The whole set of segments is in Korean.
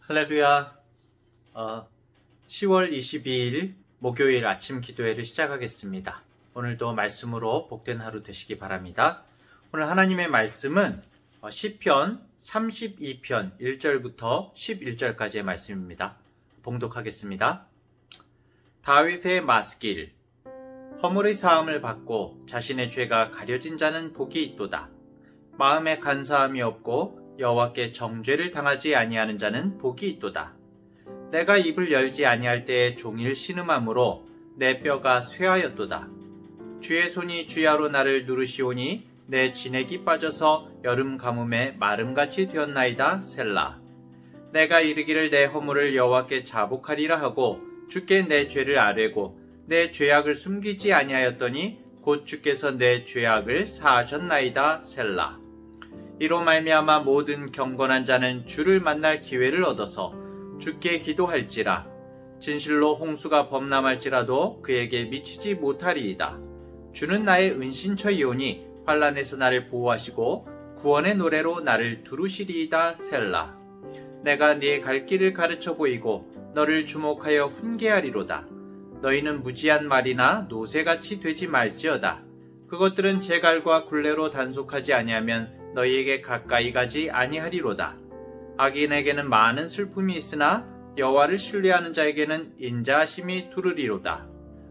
할렐루야. 10월 22일 목요일 아침 기도회를 시작하겠습니다. 오늘도 말씀으로 복된 하루 되시기 바랍니다. 오늘 하나님의 말씀은 시편 32편 1절부터 11절까지의 말씀입니다. 봉독하겠습니다. 다윗의 마스길. 허물의 사함을 받고 자신의 죄가 가려진 자는 복이 있도다. 마음에 간사함이 없고 여호와께 정죄를 당하지 아니하는 자는 복이 있도다. 내가 입을 열지 아니할 때에 종일 신음함으로 내 뼈가 쇠하였도다. 주의 손이 주야로 나를 누르시오니 내 진액이 빠져서 여름 가뭄에 마름같이 되었나이다. 셀라. 내가 이르기를 내 허물을 여호와께 자복하리라 하고 주께 내 죄를 아뢰고 내 죄악을 숨기지 아니하였더니 곧 주께서 내 죄악을 사하셨나이다. 셀라. 이로 말미암아 모든 경건한 자는 주를 만날 기회를 얻어서 주께 기도할지라. 진실로 홍수가 범람할지라도 그에게 미치지 못하리이다. 주는 나의 은신처이오니 환난에서 나를 보호하시고 구원의 노래로 나를 두루시리이다. 셀라. 내가 네 갈 길을 가르쳐 보이고 너를 주목하여 훈계하리로다. 너희는 무지한 말이나 노새같이 되지 말지어다. 그것들은 제갈과 굴레로 단속하지 아니하면 너희에게 가까이 가지 아니하리로다. 악인에게는 많은 슬픔이 있으나 여호와를 신뢰하는 자에게는 인자하심이 두르리로다.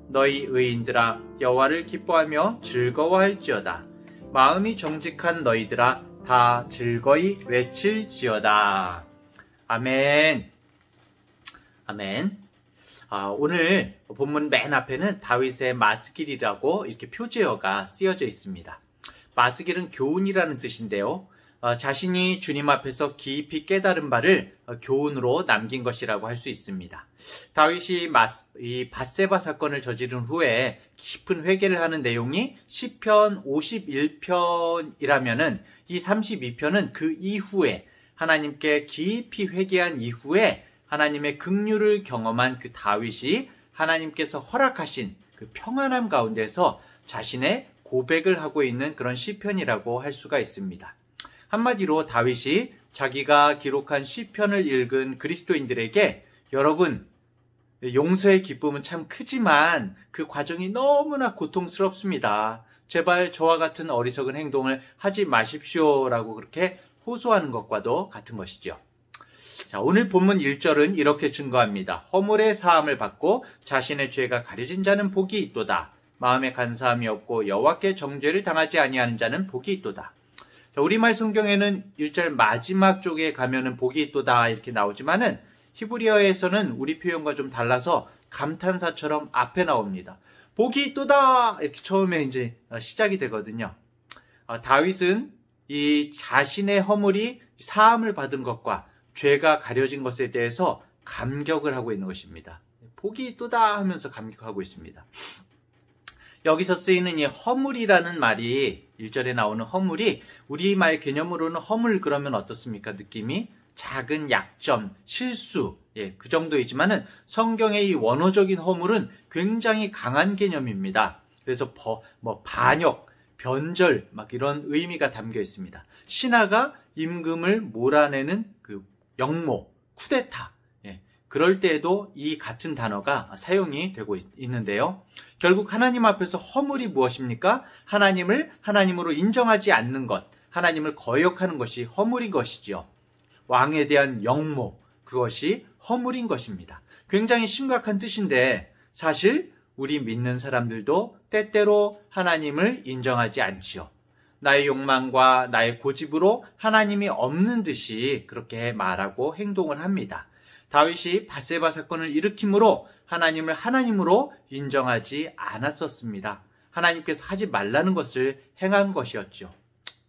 너희 의인들아 여호와를 기뻐하며 즐거워할지어다. 마음이 정직한 너희들아 다 즐거이 외칠지어다. 아멘. 아멘. 오늘 본문 맨 앞에는 다윗의 마스길이라고 이렇게 표제어가 쓰여져 있습니다. 마스길은 교훈이라는 뜻인데요. 자신이 주님 앞에서 깊이 깨달은 바를 교훈으로 남긴 것이라고 할 수 있습니다. 다윗이 이 밧세바 사건을 저지른 후에 깊은 회개를 하는 내용이 시편 51편이라면은 이 32편은 그 이후에 하나님께 깊이 회개한 이후에 하나님의 긍휼을 경험한 그 다윗이 하나님께서 허락하신 그 평안함 가운데서 자신의 고백을 하고 있는 그런 시편이라고 할 수가 있습니다. 한마디로 다윗이 자기가 기록한 시편을 읽은 그리스도인들에게 여러분, 용서의 기쁨은 참 크지만 그 과정이 너무나 고통스럽습니다. 제발 저와 같은 어리석은 행동을 하지 마십시오라고 그렇게 호소하는 것과도 같은 것이죠. 자, 오늘 본문 1절은 이렇게 증거합니다. 허물의 사함을 받고 자신의 죄가 가려진 자는 복이 있도다. 마음에 간사함이 없고 여호와께 정죄를 당하지 아니하는 자는 복이 있도다. 자, 우리말 성경에는 1절 마지막 쪽에 가면은 복이 있도다 이렇게 나오지만은 히브리어에서는 우리 표현과 좀 달라서 감탄사처럼 앞에 나옵니다. 복이 있도다 이렇게 처음에 이제 시작이 되거든요. 다윗은 이 자신의 허물이 사함을 받은 것과 죄가 가려진 것에 대해서 감격을 하고 있는 것입니다. 복이 있도다 하면서 감격하고 있습니다. 여기서 쓰이는 이 허물이라는 말이 1절에 나오는 허물이 우리말 개념으로는 허물 그러면 어떻습니까? 느낌이 작은 약점, 실수 그 정도이지만은 성경의 이 원어적인 허물은 굉장히 강한 개념입니다. 그래서 반역, 변절 막 이런 의미가 담겨 있습니다. 신하가 임금을 몰아내는 그 역모, 쿠데타 그럴 때에도 이 같은 단어가 사용이 되고 있는데요. 결국 하나님 앞에서 허물이 무엇입니까? 하나님을 하나님으로 인정하지 않는 것, 하나님을 거역하는 것이 허물인 것이죠. 왕에 대한 역모, 그것이 허물인 것입니다. 굉장히 심각한 뜻인데 사실 우리 믿는 사람들도 때때로 하나님을 인정하지 않지요. 나의 욕망과 나의 고집으로 하나님이 없는 듯이 그렇게 말하고 행동을 합니다. 다윗이 밧세바 사건을 일으킴으로 하나님을 하나님으로 인정하지 않았었습니다. 하나님께서 하지 말라는 것을 행한 것이었죠.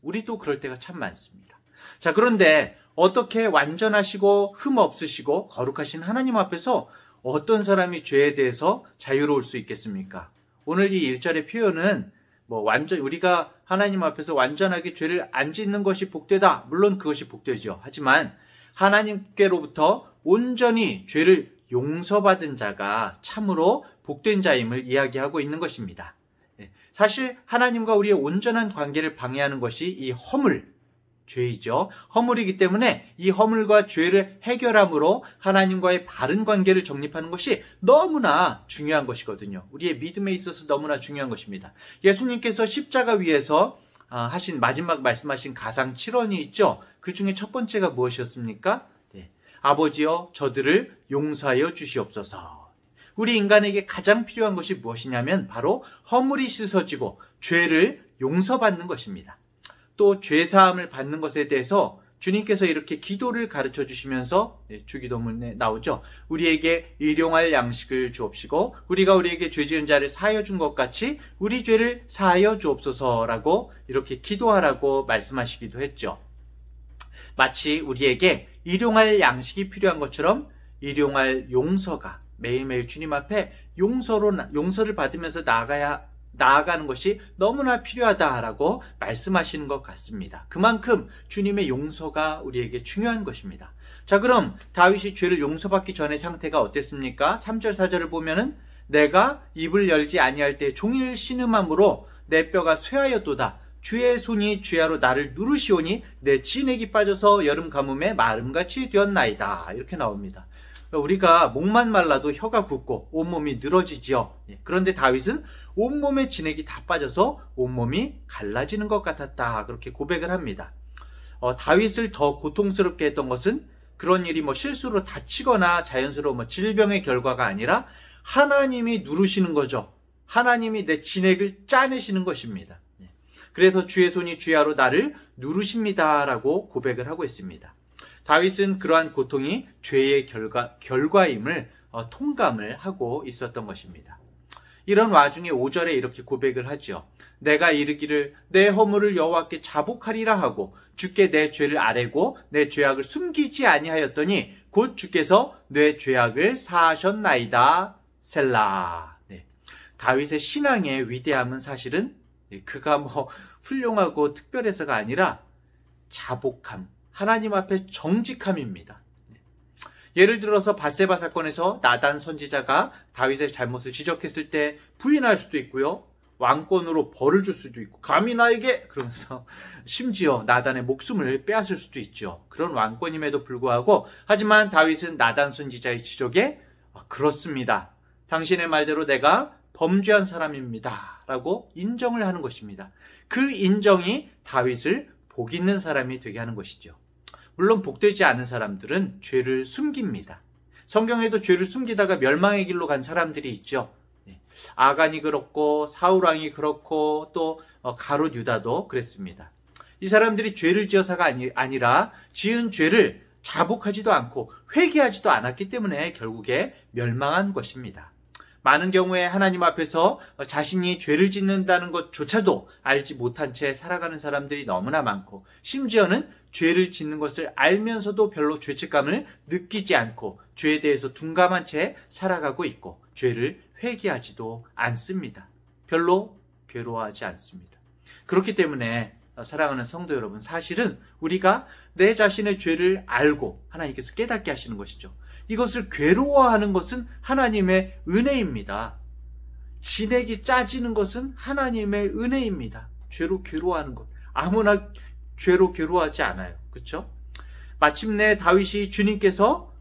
우리도 그럴 때가 참 많습니다. 자, 그런데 어떻게 완전하시고 흠 없으시고 거룩하신 하나님 앞에서 어떤 사람이 죄에 대해서 자유로울 수 있겠습니까? 오늘 이 1절의 표현은 우리가 하나님 앞에서 완전하게 죄를 안 짓는 것이 복되다. 물론 그것이 복되죠. 하지만 하나님께로부터 온전히 죄를 용서받은 자가 참으로 복된 자임을 이야기하고 있는 것입니다. 사실 하나님과 우리의 온전한 관계를 방해하는 것이 이 허물, 죄이죠. 허물이기 때문에 이 허물과 죄를 해결함으로 하나님과의 바른 관계를 정립하는 것이 너무나 중요한 것이거든요. 우리의 믿음에 있어서 너무나 중요한 것입니다. 예수님께서 십자가 위에서 하신 마지막 말씀하신 가상 7원이 있죠. 그 중에 첫 번째가 무엇이었습니까? 네. 아버지여 저들을 용서하여 주시옵소서. 우리 인간에게 가장 필요한 것이 무엇이냐면 바로 허물이 씻어지고 죄를 용서받는 것입니다. 또 죄사함을 받는 것에 대해서 주님께서 이렇게 기도를 가르쳐 주시면서 주기도문에 나오죠. 우리에게 일용할 양식을 주옵시고 우리가 우리에게 죄지은 자를 사하여 준 것 같이 우리 죄를 사하여 주옵소서라고 이렇게 기도하라고 말씀하시기도 했죠. 마치 우리에게 일용할 양식이 필요한 것처럼 일용할 용서가 매일매일 주님 앞에 용서를 받으면서 나아가는 것이 너무나 필요하다라고 말씀하시는 것 같습니다. 그만큼 주님의 용서가 우리에게 중요한 것입니다. 자, 그럼 다윗이 죄를 용서받기 전의 상태가 어땠습니까? 3절 4절을 보면은 내가 입을 열지 아니할 때 종일 신음함으로 내 뼈가 쇠하였도다. 주의 손이 주야로 나를 누르시오니 내 진액이 빠져서 여름 가뭄에 마름같이 되었나이다. 이렇게 나옵니다. 우리가 목만 말라도 혀가 굳고 온몸이 늘어지지요. 그런데 다윗은 온몸에 진액이 다 빠져서 온몸이 갈라지는 것 같았다. 그렇게 고백을 합니다. 다윗을 더 고통스럽게 했던 것은 그런 일이 실수로 다치거나 자연스러운 질병의 결과가 아니라 하나님이 누르시는 거죠. 하나님이 내 진액을 짜내시는 것입니다. 그래서 주의 손이 주야로 나를 누르십니다라고 고백을 하고 있습니다. 다윗은 그러한 고통이 죄의 결과임을 통감을 하고 있었던 것입니다. 이런 와중에 5절에 이렇게 고백을 하죠. 내가 이르기를 내 허물을 여호와께 자복하리라 하고 주께 내 죄를 아뢰고 내 죄악을 숨기지 아니하였더니 곧 주께서 내 죄악을 사하셨나이다. 셀라. 네. 다윗의 신앙의 위대함은 사실은 그가 훌륭하고 특별해서가 아니라 자복함, 하나님 앞에 정직함입니다. 예를 들어서 밧세바 사건에서 나단 선지자가 다윗의 잘못을 지적했을 때 부인할 수도 있고요. 왕권으로 벌을 줄 수도 있고 감히 나에게 그러면서 심지어 나단의 목숨을 빼앗을 수도 있죠. 그런 왕권임에도 불구하고 하지만 다윗은 나단 선지자의 지적에 그렇습니다. 당신의 말대로 내가 범죄한 사람입니다. 라고 인정을 하는 것입니다. 그 인정이 다윗을 복 있는 사람이 되게 하는 것이죠. 물론 복되지 않은 사람들은 죄를 숨깁니다. 성경에도 죄를 숨기다가 멸망의 길로 간 사람들이 있죠. 아간이 그렇고 사울왕이 그렇고 또 가롯 유다도 그랬습니다. 이 사람들이 죄를 지어서가 아니라 지은 죄를 자복하지도 않고 회개하지도 않았기 때문에 결국에 멸망한 것입니다. 많은 경우에 하나님 앞에서 자신이 죄를 짓는다는 것조차도 알지 못한 채 살아가는 사람들이 너무나 많고 심지어는 죄를 짓는 것을 알면서도 별로 죄책감을 느끼지 않고 죄에 대해서 둔감한 채 살아가고 있고 죄를 회개하지도 않습니다. 별로 괴로워하지 않습니다. 그렇기 때문에 사랑하는 성도 여러분, 사실은 우리가 내 자신의 죄를 알고 하나님께서 깨닫게 하시는 것이죠. 이것을 괴로워하는 것은 하나님의 은혜입니다. 진액이 짜지는 것은 하나님의 은혜입니다. 죄로 괴로워하는 것. 아무나 죄로 괴로워하지 않아요. 그렇죠? 마침내 다윗이 주님께서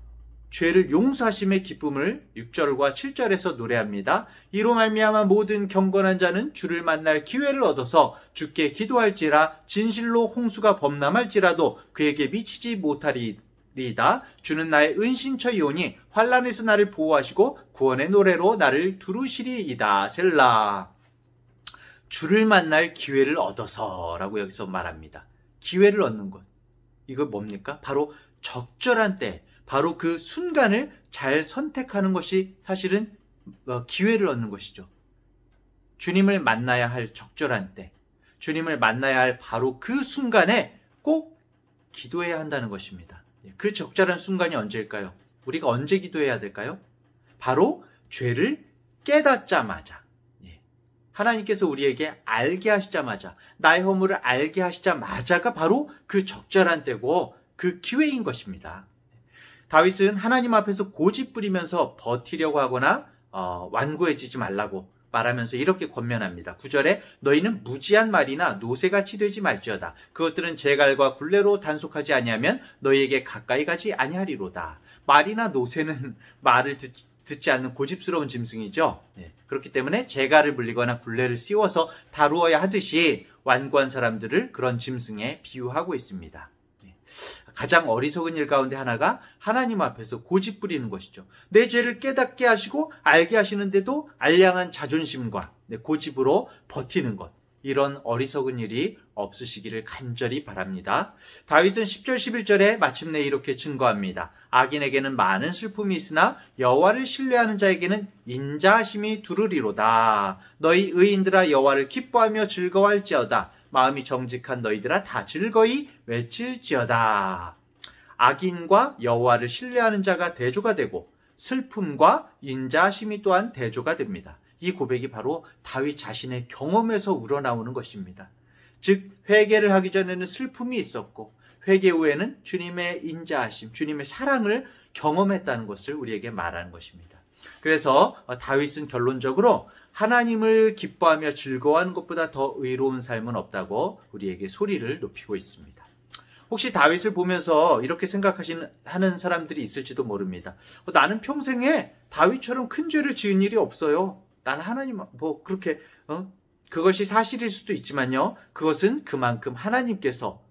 죄를 용서하심의 기쁨을 6절과 7절에서 노래합니다. 이로 말미암아 모든 경건한 자는 주를 만날 기회를 얻어서 주께 기도할지라 진실로 홍수가 범람할지라도 그에게 미치지 못하리이다. 주는 나의 은신처이오니 환난에서 나를 보호하시고 구원의 노래로 나를 두루시리이다. 셀라. 주를 만날 기회를 얻어서 라고 여기서 말합니다. 기회를 얻는 것. 이거 뭡니까? 바로 적절한 때, 바로 그 순간을 잘 선택하는 것이 사실은 기회를 얻는 것이죠. 주님을 만나야 할 적절한 때, 주님을 만나야 할 바로 그 순간에 꼭 기도해야 한다는 것입니다. 그 적절한 순간이 언제일까요? 우리가 언제 기도해야 될까요? 바로 죄를 깨닫자마자, 하나님께서 우리에게 알게 하시자마자, 나의 허물을 알게 하시자마자가 바로 그 적절한 때고 그 기회인 것입니다. 다윗은 하나님 앞에서 고집 부리면서 버티려고 하거나 완고해지지 말라고, 말하면서 이렇게 권면합니다. 9절에 너희는 무지한 말이나 노새같이 되지 말지어다. 그것들은 제갈과 굴레로 단속하지 아니하면 너희에게 가까이 가지 아니하리로다. 말이나 노새는 말을 듣지 않는 고집스러운 짐승이죠. 그렇기 때문에 제갈을 물리거나 굴레를 씌워서 다루어야 하듯이 완고한 사람들을 그런 짐승에 비유하고 있습니다. 가장 어리석은 일 가운데 하나가 하나님 앞에서 고집 부리는 것이죠. 내 죄를 깨닫게 하시고 알게 하시는데도 알량한 자존심과 고집으로 버티는 것, 이런 어리석은 일이 없으시기를 간절히 바랍니다. 다윗은 10절 11절에 마침내 이렇게 증거합니다. 악인에게는 많은 슬픔이 있으나 여호와를 신뢰하는 자에게는 인자하심이 두루리로다. 너희 의인들아 여호와를 기뻐하며 즐거워할지어다. 마음이 정직한 너희들아 다 즐거이 외칠지어다. 악인과 여호와를 신뢰하는 자가 대조가 되고 슬픔과 인자하심이 또한 대조가 됩니다. 이 고백이 바로 다윗 자신의 경험에서 우러나오는 것입니다. 즉 회개를 하기 전에는 슬픔이 있었고 회개 후에는 주님의 인자하심, 주님의 사랑을 경험했다는 것을 우리에게 말하는 것입니다. 그래서 다윗은 결론적으로 하나님을 기뻐하며 즐거워하는 것보다 더 의로운 삶은 없다고 우리에게 소리를 높이고 있습니다. 혹시 다윗을 보면서 이렇게 생각하는 사람들이 있을지도 모릅니다. 나는 평생에 다윗처럼 큰 죄를 지은 일이 없어요. 나는 하나님 그렇게 그것이 사실일 수도 있지만요. 그것은 그만큼 하나님께서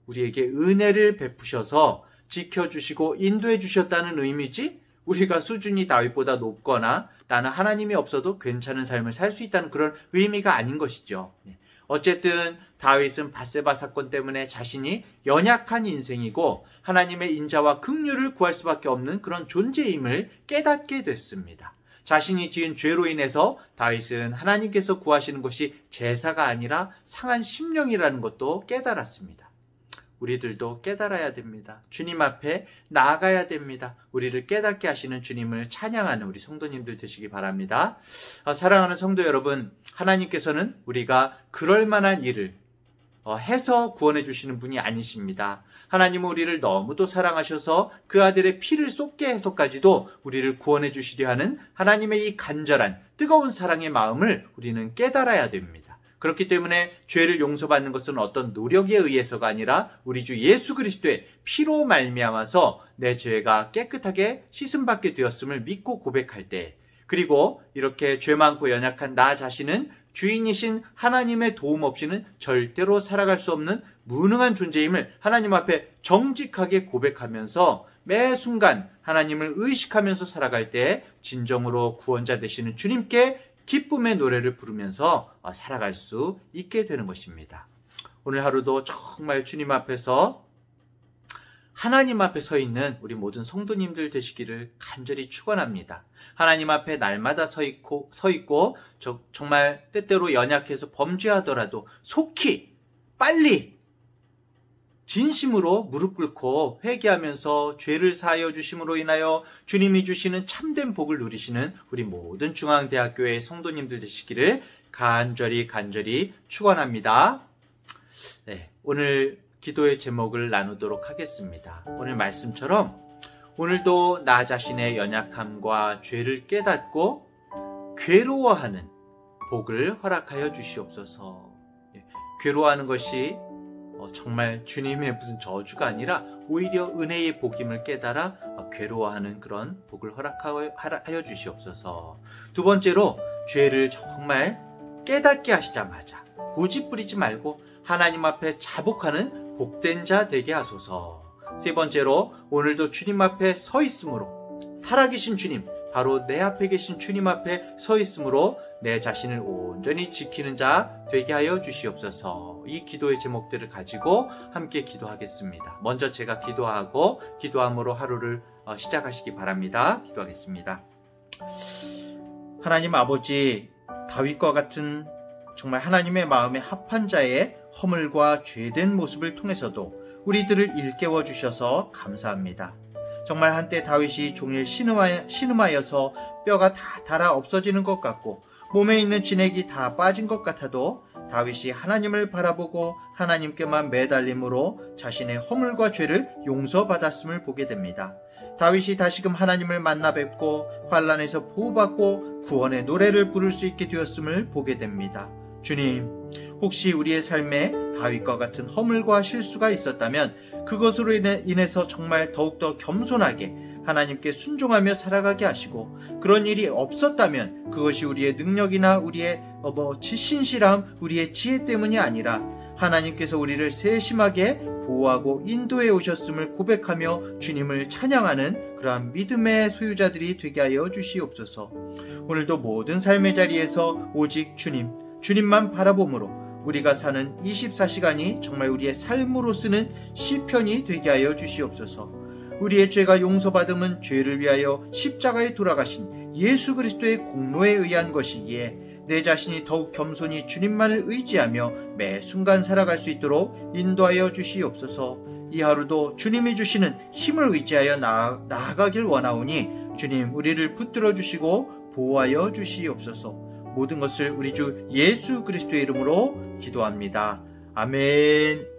우리에게 은혜를 베푸셔서 지켜주시고 인도해 주셨다는 의미지, 우리가 수준이 다윗보다 높거나 나는 하나님이 없어도 괜찮은 삶을 살 수 있다는 그런 의미가 아닌 것이죠. 어쨌든 다윗은 밧세바 사건 때문에 자신이 연약한 인생이고 하나님의 인자와 긍휼을 구할 수밖에 없는 그런 존재임을 깨닫게 됐습니다. 자신이 지은 죄로 인해서 다윗은 하나님께서 구하시는 것이 제사가 아니라 상한 심령이라는 것도 깨달았습니다. 우리들도 깨달아야 됩니다. 주님 앞에 나아가야 됩니다. 우리를 깨닫게 하시는 주님을 찬양하는 우리 성도님들 되시기 바랍니다. 사랑하는 성도 여러분, 하나님께서는 우리가 그럴 만한 일을 해서 구원해 주시는 분이 아니십니다. 하나님은 우리를 너무도 사랑하셔서 그 아들의 피를 쏟게 해서까지도 우리를 구원해 주시려 하는 하나님의 이 간절한 뜨거운 사랑의 마음을 우리는 깨달아야 됩니다. 그렇기 때문에 죄를 용서받는 것은 어떤 노력에 의해서가 아니라 우리 주 예수 그리스도의 피로 말미암아서 내 죄가 깨끗하게 씻음받게 되었음을 믿고 고백할 때, 그리고 이렇게 죄 많고 연약한 나 자신은 주인이신 하나님의 도움 없이는 절대로 살아갈 수 없는 무능한 존재임을 하나님 앞에 정직하게 고백하면서 매 순간 하나님을 의식하면서 살아갈 때 진정으로 구원자 되시는 주님께 기쁨의 노래를 부르면서 살아갈 수 있게 되는 것입니다. 오늘 하루도 정말 주님 앞에서, 하나님 앞에 서 있는 우리 모든 성도님들 되시기를 간절히 축원합니다. 하나님 앞에 날마다 서 있고 정말 때때로 연약해서 범죄하더라도 속히 빨리 진심으로 무릎 꿇고 회개하면서 죄를 사하여 주심으로 인하여 주님이 주시는 참된 복을 누리시는 우리 모든 중앙대학교의 성도님들 되시기를 간절히 축원합니다. 네, 오늘 기도의 제목을 나누도록 하겠습니다. 오늘 말씀처럼 오늘도 나 자신의 연약함과 죄를 깨닫고 괴로워하는 복을 허락하여 주시옵소서. 괴로워하는 것이 정말 주님의 무슨 저주가 아니라 오히려 은혜의 복임을 깨달아 괴로워하는 그런 복을 허락하여 주시옵소서. 두 번째로, 죄를 정말 깨닫게 하시자마자 고집 부리지 말고 하나님 앞에 자복하는 복된 자 되게 하소서. 세 번째로, 오늘도 주님 앞에 서 있으므로, 살아계신 주님, 바로 내 앞에 계신 주님 앞에 서 있으므로 내 자신을 온전히 지키는 자 되게 하여 주시옵소서. 이 기도의 제목들을 가지고 함께 기도하겠습니다. 먼저 제가 기도하고 기도함으로 하루를 시작하시기 바랍니다. 기도하겠습니다. 하나님 아버지, 다윗과 같은 정말 하나님의 마음에 합한 자의 허물과 죄된 모습을 통해서도 우리들을 일깨워 주셔서 감사합니다. 정말 한때 다윗이 종일 신음하여서 뼈가 다 닳아 없어지는 것 같고 몸에 있는 진액이 다 빠진 것 같아도 다윗이 하나님을 바라보고 하나님께만 매달림으로 자신의 허물과 죄를 용서받았음을 보게 됩니다. 다윗이 다시금 하나님을 만나 뵙고 환난에서 보호받고 구원의 노래를 부를 수 있게 되었음을 보게 됩니다. 주님, 혹시 우리의 삶에 다윗과 같은 허물과 실수가 있었다면 그것으로 인해서 정말 더욱더 겸손하게 하나님께 순종하며 살아가게 하시고, 그런 일이 없었다면 그것이 우리의 능력이나 우리의 신실함, 우리의 지혜 때문이 아니라 하나님께서 우리를 세심하게 보호하고 인도해 오셨음을 고백하며 주님을 찬양하는 그러한 믿음의 소유자들이 되게 하여 주시옵소서. 오늘도 모든 삶의 자리에서 오직 주님만 바라봄으로 우리가 사는 24시간이 정말 우리의 삶으로 쓰는 시편이 되게 하여 주시옵소서. 우리의 죄가 용서받음은 죄를 위하여 십자가에 돌아가신 예수 그리스도의 공로에 의한 것이기에 내 자신이 더욱 겸손히 주님만을 의지하며 매 순간 살아갈 수 있도록 인도하여 주시옵소서. 이 하루도 주님이 주시는 힘을 의지하여 나아가길 원하오니 주님, 우리를 붙들어 주시고 보호하여 주시옵소서. 모든 것을 우리 주 예수 그리스도의 이름으로 기도합니다. 아멘.